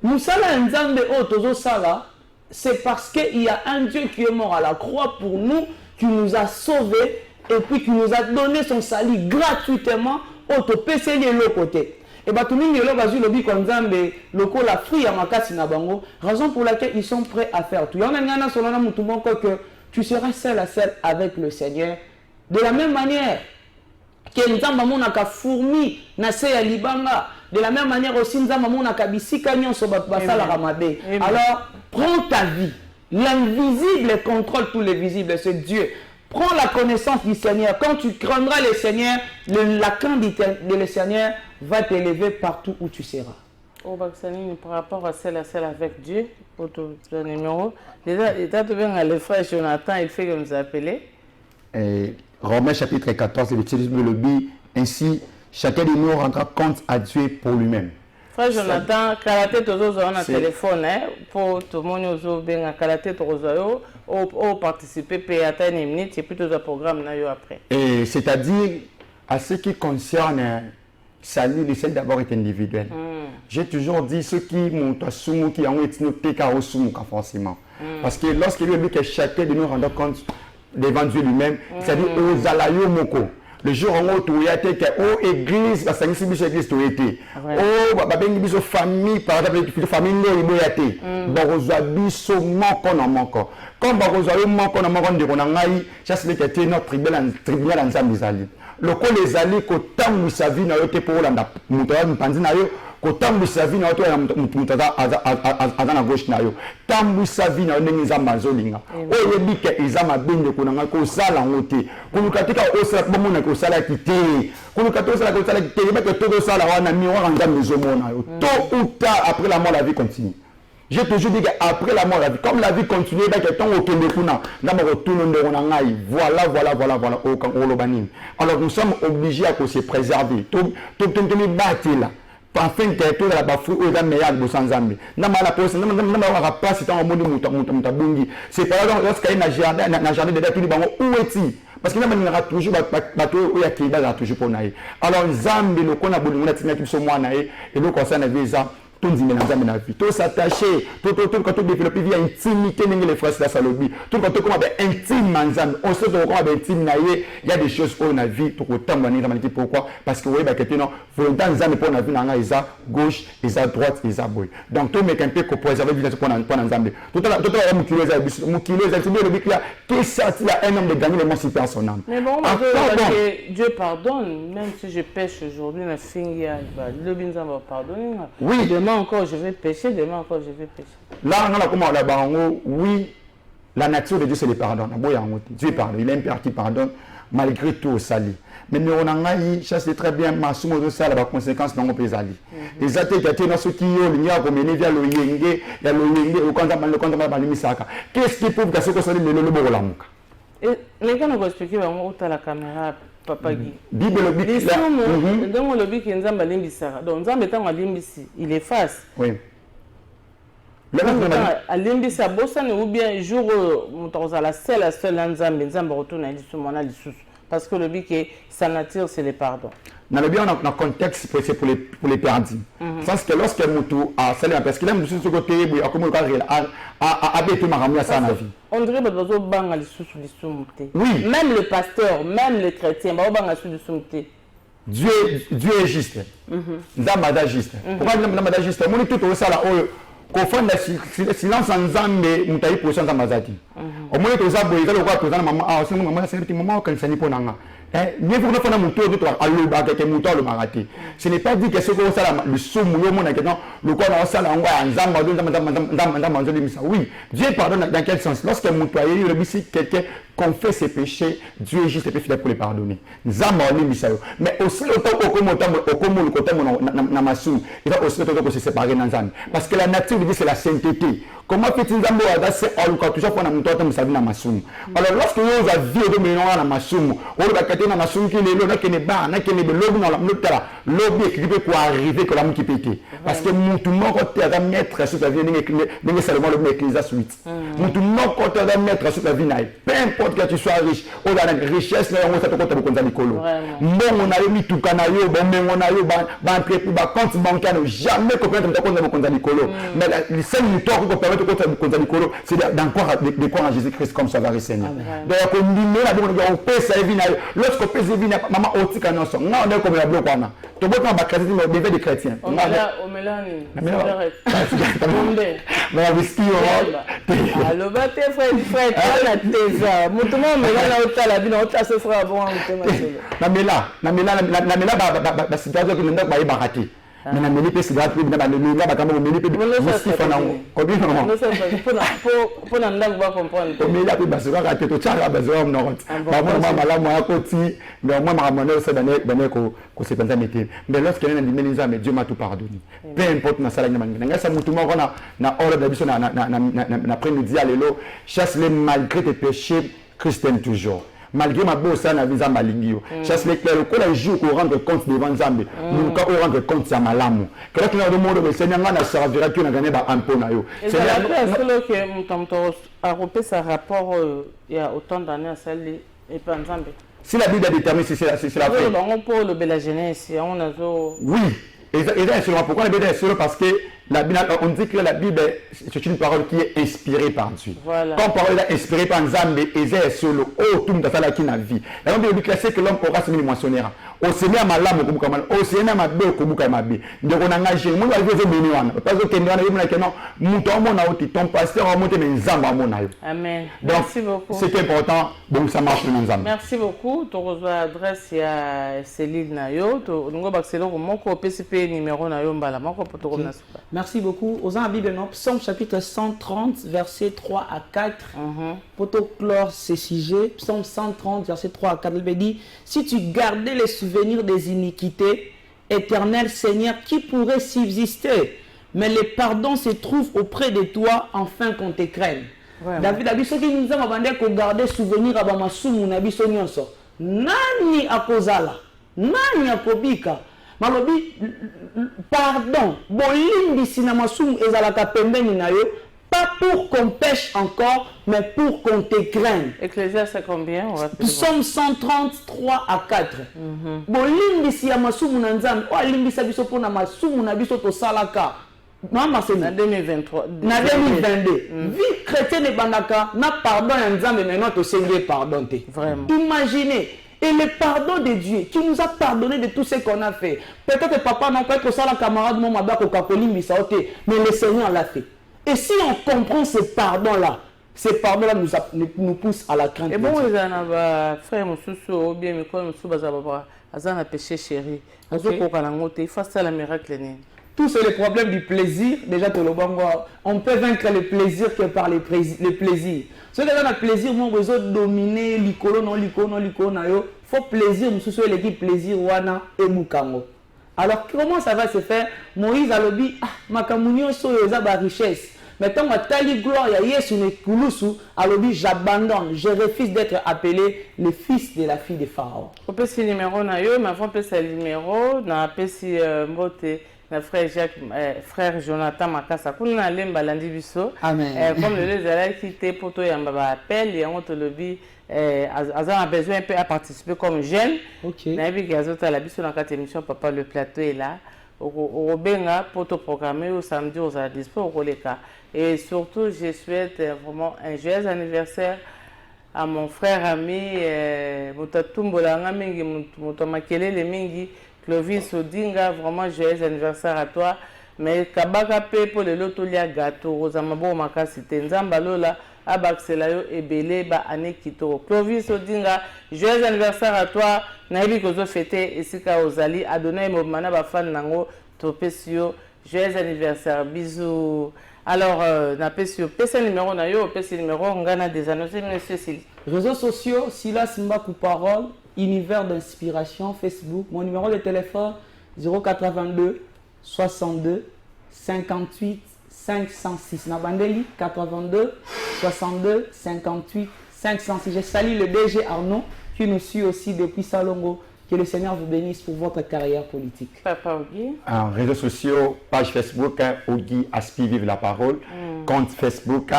musala nzambe otozo sala, c'est parce qu'il y a un Dieu qui est mort à la croix pour nous, qui nous a sauvés et puis qui nous a donné son salut gratuitement auto PC le côté. Et bah tout le monde est là, le la fruit à makasi na bango, raison pour laquelle ils sont prêts à faire tout. Il y en a un solana mutumon que tu seras seul à seul avec le Seigneur. De la même manière que nzamba monaka fourmi na se ya libanga, de la même manière aussi nzamba monaka bisika nyonso basala ramabe. Alors prends ta vie. L'invisible contrôle tous les visibles, c'est Dieu. Prends la connaissance du Seigneur. Quand tu craindras le Seigneur, la crainte du Seigneur va t'élever partout où tu seras. Au Baxani, par rapport à celle avec Dieu, pour ton numéro, déjà tu viens à le frère Jonathan, il fait que nous appeler. Romains chapitre 14, le titre le dit ainsi, chacun de nous rendra compte à Dieu pour lui-même. Frère Jonathan, karaté tozo on a téléphone pour tout le monde ozo bien karaté tozo au participer payer à une minute et puis tout le programme na yo après. Et c'est-à-dire à ce qui concerne salut, le salut d'abord est individuel. J'ai toujours dit ceux qui montent à Soumu, qui ont été notés car au Soumu, forcément. Parce que lorsqu'il veut que chacun de nous rende compte devant Dieu lui-même, c'est-à-dire aux alayo moko. Le jour où tu es été, aux églises, parce que c'est une église tu été. Oh, babengi famille, par exemple, famille n'est pas été. Barozoa biso moko na moko. Comme barozoa moko na moko de konangai, ça c'est que tu notre tribunal en Zambie. Le coup les alliés ko tamu sa vie na yote pour landa mutoya mpanzi na yo ko tamu sa vie na yote ya mutada azana gauche na yo tamu sa vie na ndenge za mazolinga o yebi ke izama binde kunanga ko sala ngote kulukatika o sala ko mona ko sala kité kulukatika sala ko sala kité ba ke to sala wana mi wa ngam mezomona yo tôt ou tard après la mort la vie continue. J'ai toujours dit qu'après la mort, la vie, comme la vie continue, alors nous sommes obligés à se préserver. Afin que tout la bafou ou la meilleure de sans amis. Nama la pose, nama pas si tant monde mutabungi. C'est pas lorsqu'il y a un jardin de la tuli bango où est-il? Parce qu'il y a toujours bateau où il y a qui va toujours pour naï. Alors Zambi le qu'on a besoin de tenir qui sont moi naï et le conseil n'a visa. Tout s'attacher, tout développer via intimité, les frères la salobi, tout quand on intime, on sait qu'on a intime, il y a des choses qu'on a vu, tout autant de pourquoi? Parce que vous voyez que non, volontaire pour la vie, ils à gauche, ils à droite, ils à gauche. Donc tout mais qu'un peu pour préserver la vie pour l'ensemble. Tout à l'heure, qui sorti à un homme de gagner l'émancipation son âme. Mais bon, Dieu pardonne, même si je pêche aujourd'hui, la fille, le binzam va pardonner. Oui, demain encore je vais pêcher, demain encore je vais pêcher. Là, on a comment là-bas, oui, la nature de Dieu c'est le pardon. Dieu pardonne, il est un père qui pardonne malgré tout au sali. Mais nous on a eu, ça c'est très bien, ma somme de ça, la conséquence dans mon pays sali. Les athées qui ont ceux qui ont l'ignorant comme il y a le yenge, il y a le yenge, au compte de misaka. Qu'est-ce qui prouve que ce que ça dit le borolamouka? Et les gars nous expliquent où tu as la caméra. Papa Guy. Bible le bic là. Donc le bic nzamba limbisaka. Donc nzamba tant limbisi, il efface. Oui. Le limbisa bossa ou bien jour montoza la seule nzamba retourne à l'isumana lisusu parce que le bic sa nature c'est le pardon. Dans le bien dans contexte c'est pour les perdus. Parce que lorsque mutu a salé parce qu'il aime ce côté a comme a bétu maramia ça na vie. On dirait que bazo banga lisusu lisumute. Oui. Même le pasteur, même les chrétiens, ba banga lisusu lisumute. Dieu est juste. Ndamada juste. Pourquoi ndamada juste? Moni tout au sala o confond le silence en Nzambe mutayi position za mazati. Au moins to za boyika lokwa to za maman ah c'est maman c'est petit maman quand ça ni ponanga. Ce n'est pas dit que ce qu'on a le somme, le corps oui, Dieu pardonne dans quel sens? Lorsque quelqu'un confesse ses péchés, Dieu est juste et fidèle pour les pardonner. Mais aussi le temps il va aussi le temps se séparer dans Zam. Parce que la nature de Dieu c'est la sainteté. Comment fait-il toujours alors lorsque vous avez vu de mélange à Massoum, na masumu qui les lois qui ne ba na qui ne lobi na la mutala lobi équipé pour arriver que la mou qui pété parce que mutu moko te va mettre sur ta vie n'est seulement le mec les a suite mutu moko te va mettre sur ta vie naï peu importe que tu sois riche ou dans la richesse là on s'attend contre konza likolo mbongo na yo mituka na yo bomengo na yo ba entreprise ba compte bancaire jamais comprendre contre konza likolo mais le seul mutoire qui permet contre konza likolo c'est d'encore de croire en Jésus-Christ comme Sauveur et Seigneur donc on dit là on peut sa vie naï lorsque maman otika noso nga on est comme la bloc wana to botma ba chrétien mais des chrétiens on melani mais whisky allo baté frère na teza mutumo melana otala bino otasa frère bon na mela ba situation qui ndak ba ibakati mais na meli pesi gratuit na ba meli na ba kama meli pe whisky fana obi non pour ndak ba comprendre o meli api basura ka te to chara bazwa mnot ba mo mala mo akoti mais moi ma monnaie c'est bané ko se pensa meté mais lorsque na dimeli nzambe Dieu m'a tout pardonné peu importe na sala nyama nga sa mutu moko na hors de biso na après-midi alelo chasse les malgré tes péchés Christian toujours. Malgré ma bosse, ça n'a visa malingio. Chasse les clairs, quand les jours qu'on rendre compte devant Zambé, nous quand on rendre compte ça malamu. Quand on a demandé le Seigneur, on a servira que on a gagné un peu na yo. C'est là que mon a repéré sa rapport il y a autant d'années à celle et pas Zambé. Si la Bible détermine, c'est la fait. On peut le la jeunesse, on a oui. Et pourquoi la Bible est sûre? Parce que la Bible, on dit que la Bible, c'est une parole qui est inspirée par Dieu. Voilà. Quand parole est inspirée par Nzambe, et est sur le haut, tout le monde a qui n'a vie. La Bible dit que l'homme aura se mentionner. Au Seigneur, ma lame, au Seigneur, au Seigneur, ma belle, au Seigneur, ma belle. Donc on a engagé, moi, je vais venir. Parce que ton pasteur a monté mes âmes à mon aïe. Amen. Donc, merci beaucoup. C'est important, bon, ça marche pour nos âmes. Merci beaucoup. Tu reçois l'adresse, il y a Céline Nayo. Nous avons PCP numéro Nayo Mbala. Merci beaucoup. Aux gens, la Bible, Psaume chapitre 130, versets 3 à 4. Pour clore ce sujet, Psaume 130, versets 3 à 4, il dit, si tu gardais les souvenirs des iniquités, éternel Seigneur, qui pourrait subsister? Mais le pardon se trouve auprès de toi, afin qu'on te craigne. David a dit, ceux qui nous ont demandé de garder souvenir à Bamasumu, Nabiso Nyonso. Nani akozala, nani akobika. Malobi, pardon, bolimbi sinamasumu ezalaka pembeni na yo, pas pour qu'on pêche encore, mais pour qu'on te craigne. Ecclésiaste, c'est combien? Psaume 133 à 4. Bolimbi sinamasumu na nzambe, o alimbi sabiso pona masumu na biso to salaka. Non, c'est en 2023. En 2022. Vie chrétienne et bandaka, na pardon et nzambe maintenant to senge pardon te. Vraiment. Imaginez. Et le pardon de Dieu qui nous a pardonné de tout ce qu'on a fait. Peut-être que papa n'a pas été ça la camarade mon mabak au kakoli misaote, mais le Seigneur l'a fait. Et si on comprend ce pardon-là nous pousse à la crainte. Et bon, ils ont frère Moussoussou, ou bien Mikol Moussou Bazababa, ils ont péché chéri. Ils ont fait ça la miracle. Tout c'est le problème du plaisir. Déjà, on peut vaincre le plaisir que par le plaisir. Ceux qui ont le plaisir, moi, besoin de dominer l'icône, non, il faut plaisir, nous l'équipe plaisir, wana et mukango. Alors, comment ça va se faire? Moïse a dit, makamunio so yoza ba richesse. Maintenant, ma tali gloire, ya yesu ne kulusu, a dit, j'abandonne, je refuse d'être appelé le fils de la fille de Pharaon. On peut si numéro na yo, mais avant peut si numéro, na peut si mbote. Frère Jacques, frère Jonathan Makassa, pour nous aller balandi biso. Amen. Comme le lézard qui était pour toi, il y a un appel, il y a un autre lobby, a besoin un peu à participer comme jeune. Ok. Nabi Gazota la biso dans cette émission, papa le plateau est là. Au Benga pour te programmer au samedi aux dispo au Roleka. Et surtout, je souhaite vraiment un joyeux anniversaire à mon frère ami, Moutatumbola Mingi, Moutamakele Mingi. Clovis Odinga, vraiment joyeux anniversaire à toi. Mais Kabaka Pe pour le loto lia gâteau, Rosamabo Makasi Tenzamba Lola, Abaxelayo et Belé Ba Ane Kito. Clovis Odinga, joyeux anniversaire à toi. Naibi Kozo fêté Esika Ozali, Adonai Mobmana Bafan Nango, Topesio, joyeux anniversaire, bisous. Alors, Napesio, PC numéro Nayo, PC numéro, on gagne des annoncés, monsieur Sili. Réseaux sociaux, Silas Mbakou Parole. Univers d'inspiration, Facebook. Mon numéro de téléphone 082 62 58 506. Nabandeli 82 62 58 506. Je salue le DG Arnaud qui nous suit aussi depuis Salongo. Que le Seigneur vous bénisse pour votre carrière politique. Papa Ogui. En réseaux sociaux, page Facebook, Ogui Aspi Vive la Parole. Compte Facebook,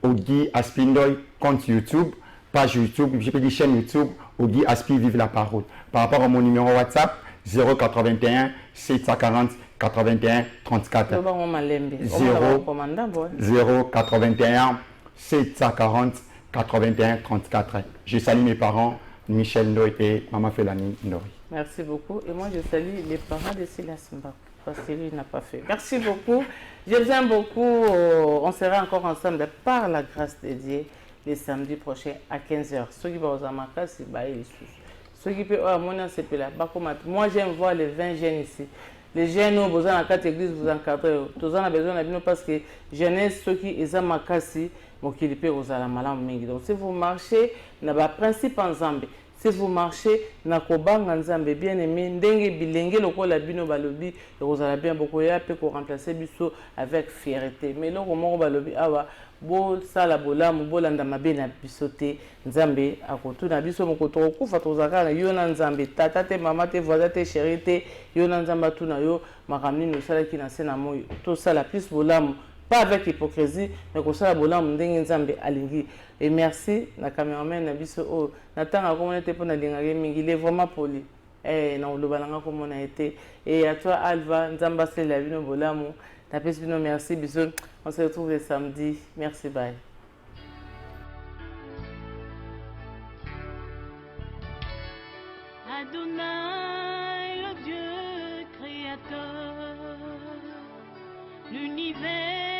Ogui Aspi Ndoy. Compte YouTube. Page YouTube, je peux dire chaîne YouTube, Ogui Aspi Vive la Parole. Par rapport à mon numéro WhatsApp, 081 740 81 34. 081 740 81 34. Je salue mes parents, Michel Ndoy et Maman Felani Ndoy. Merci beaucoup. Et moi, je salue les parents de Silas Mbakou, parce que lui n'a pas fait. Merci beaucoup. Je vous aime beaucoup. On sera encore ensemble par la grâce de Dieu. Le samedi prochain à 15h. Ceux qui vont aux Amakas, c'est les sous. Ceux qui peuvent là. Moi, j'aime voir les 20 jeunes ici. Les jeunes, vous avez dans 4 églises, vous encadrez. Tous en a besoin de parce que jeunesse, ceux qui sont Amakasi, donc ils peuvent aux Alamala. Donc, si vous marchez, il y a un principe en Zambie. Si vous marchez, na kobanga nzambe bien aimé, ndenge bilenge lokola bino balobi, et vous allez bien beaucoup ya peut remplacer biso avec fierté. Mais là, comment balobi awa bo sala bolamu bolanda mabe na bisote nzambe akotu na biso mokoto kufa tozaka na yo na nzambe tata te mama te voisin te chérie te yo na nzamba tu na yo makamni no sala ki na sena moyo to sala plus bolamu pas avec hypocrisie, mais que ça bola mundenge nzambe alingi. Et merci na cameraman na biso o natanga comme on était pour na lingage mingi, il est vraiment poli. Na olobalanga comme on a été. Et à toi Alva, nzamba c'est la vie no bolamu. Na pesi bino merci biso. On se retrouve le samedi. Merci, bye. Adonai, le Dieu créateur, l'univers